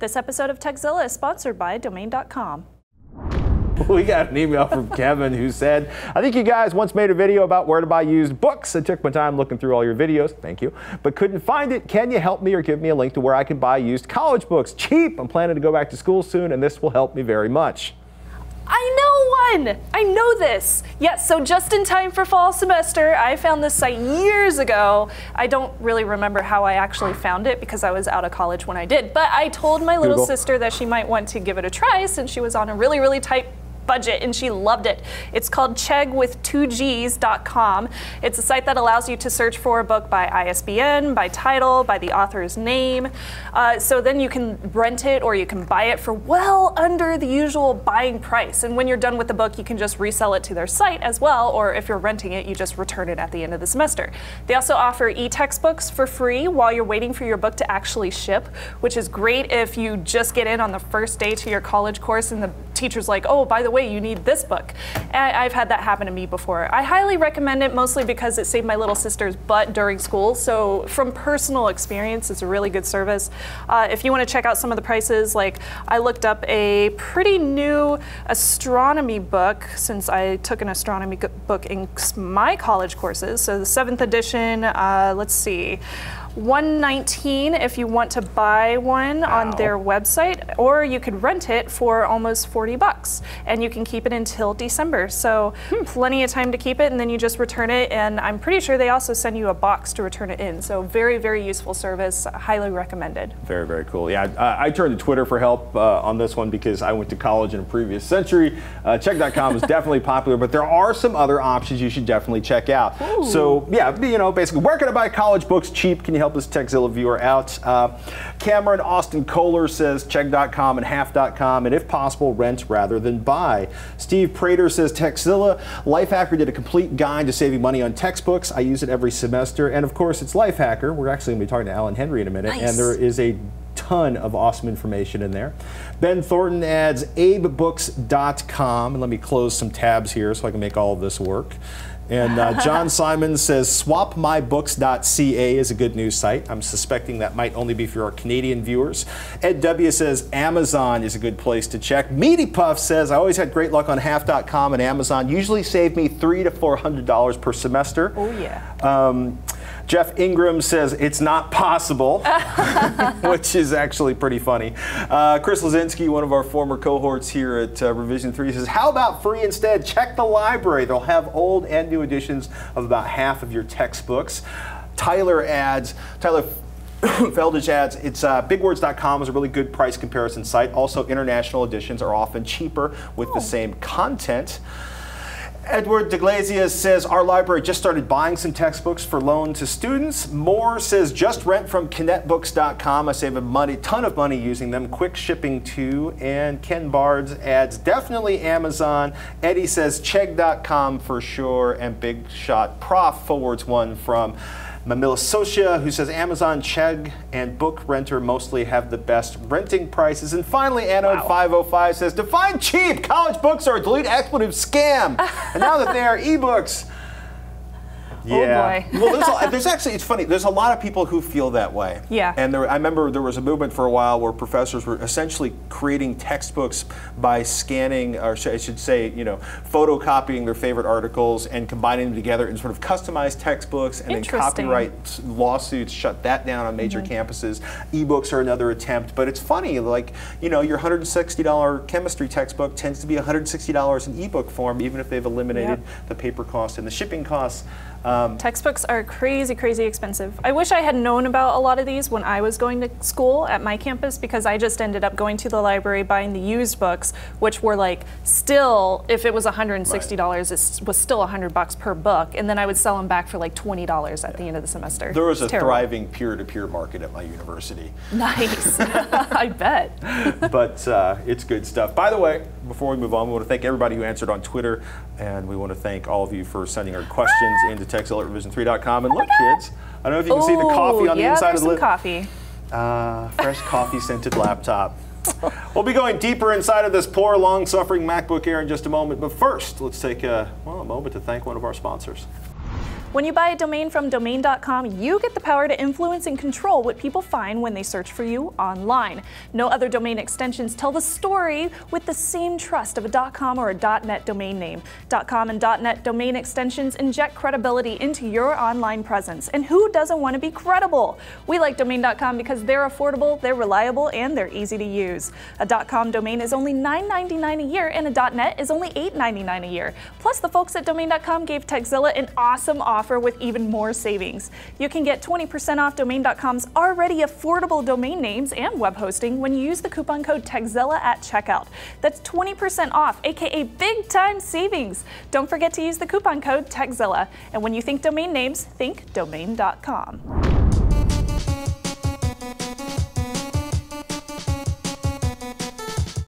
This episode of Tekzilla is sponsored by Domain.com. We got an email from Kevin who said, I think you guys once made a video about where to buy used books. I took my time looking through all your videos, thank you, but couldn't find it. Can you help me or give me a link to where I can buy used college books? Cheap! I'm planning to go back to school soon and this will help me very much. I know one! I know this! Yes, so just in time for fall semester, I found this site years ago. I don't really remember how I actually found it because I was out of college when I did, but I told my little sister that she might want to give it a try since she was on a really, really tight budget and she loved it. It's called Chegg with 2Gs.com. It's a site that allows you to search for a book by ISBN, by title, by the author's name. So then you can rent it or you can buy it for well under the usual buying price. And when you're done with the book, you can just resell it to their site as well, or if you're renting it, you just return it at the end of the semester. They also offer e-textbooks for free while you're waiting for your book to actually ship, which is great if you just get in on the first day to your college course and the teacher's like, oh, by the way, you need this book. And I've had that happen to me before. I highly recommend it, mostly because it saved my little sister's butt during school. So from personal experience, it's a really good service. If you want to check out some of the prices, like I looked up a pretty new astronomy book since I took an astronomy book in my college courses. So the 7th edition, let's see, $119 if you want to buy one on their website, or you could rent it for almost $40 and you can keep it until December. So plenty of time to keep it, and then you just return it, and I'm pretty sure they also send you a box to return it in. So very, very useful service, highly recommended. Very, very cool. Yeah, I turned to Twitter for help on this one because I went to college in a previous century. Chegg.com is definitely popular, but there are some other options you should definitely check out. Ooh. So yeah, you know, basically, where can I buy college books cheap? Can you help this Tekzilla viewer out? Cameron Austin Kohler says Chegg.com and half.com, and if possible, rent rather than buy. Steve Prater says Tekzilla. Lifehacker did a complete guide to saving money on textbooks. I use it every semester, and of course, it's Lifehacker. We're actually going to be talking to Alan Henry in a minute, and there is a ton of awesome information in there. Ben Thornton adds abebooks.com, and let me close some tabs here so I can make all of this work. And John Simon says swapmybooks.ca is a good news site. I'm suspecting that might only be for our Canadian viewers. Ed W says Amazon is a good place to check. Meaty Puff says I always had great luck on half.com and Amazon. Usually saved me $300 to $400 per semester. Oh yeah. Jeff Ingram says it's not possible, which is actually pretty funny. Chris Lazinski, one of our former cohorts here at Revision 3, says, how about free instead? Check the library. They'll have old and new editions of about half of your textbooks. Tyler Feldage adds, it's bigwords.com is a really good price comparison site. Also, international editions are often cheaper with the same content. Edward DeGlazia says, our library just started buying some textbooks for loan to students. Moore says, just rent from KinetBooks.com. I save a ton of money using them. Quick shipping too. And Ken Bards adds, definitely Amazon. Eddie says, Chegg.com for sure. And Big Shot Prof forwards one from Mamila Socia, who says Amazon, Chegg, and Book Renter mostly have the best renting prices. And finally, Anode505 says, define cheap! College books are a dilute expletive scam! And now that they are ebooks. Yeah. Oh boy. Well, there's actually, it's funny, there's a lot of people who feel that way. Yeah. And I remember there was a movement for a while where professors were essentially creating textbooks by scanning, or I should say, you know, photocopying their favorite articles and combining them together in sort of customized textbooks, and then copyright lawsuits shut that down on major campuses. Ebooks are another attempt, but it's funny, like, you know, your $160 chemistry textbook tends to be $160 in ebook form, even if they've eliminated the paper cost and the shipping costs. Textbooks are crazy, crazy expensive. I wish I had known about a lot of these when I was going to school at my campus, because I just ended up going to the library buying the used books, which were like still, if it was $160, it was still $100 per book, and then I would sell them back for like $20 at the end of the semester. There was a thriving peer-to-peer market at my university. Nice, I bet. But it's good stuff. By the way, before we move on, we want to thank everybody who answered on Twitter, and we want to thank all of you for sending our questions into Tekzilla at revision3.com. And look, kids, I don't know if you can see the coffee on the inside of the lid. Coffee. Fresh coffee-scented laptop. We'll be going deeper inside of this poor, long-suffering MacBook Air in just a moment. But first, let's take a moment to thank one of our sponsors. When you buy a domain from domain.com, you get the power to influence and control what people find when they search for you online. No other domain extensions tell the story with the same trust of a .com or a .net domain name. .com and .net domain extensions inject credibility into your online presence. And who doesn't want to be credible? We like domain.com because they're affordable, they're reliable, and they're easy to use. A .com domain is only $9.99 a year, and a .net is only $8.99 a year. Plus, the folks at domain.com gave Tekzilla an awesome offer with even more savings. You can get 20% off domain.com's already affordable domain names and web hosting when you use the coupon code Tekzilla at checkout. That's 20% off, aka big time savings. Don't forget to use the coupon code Tekzilla. And when you think domain names, think domain.com.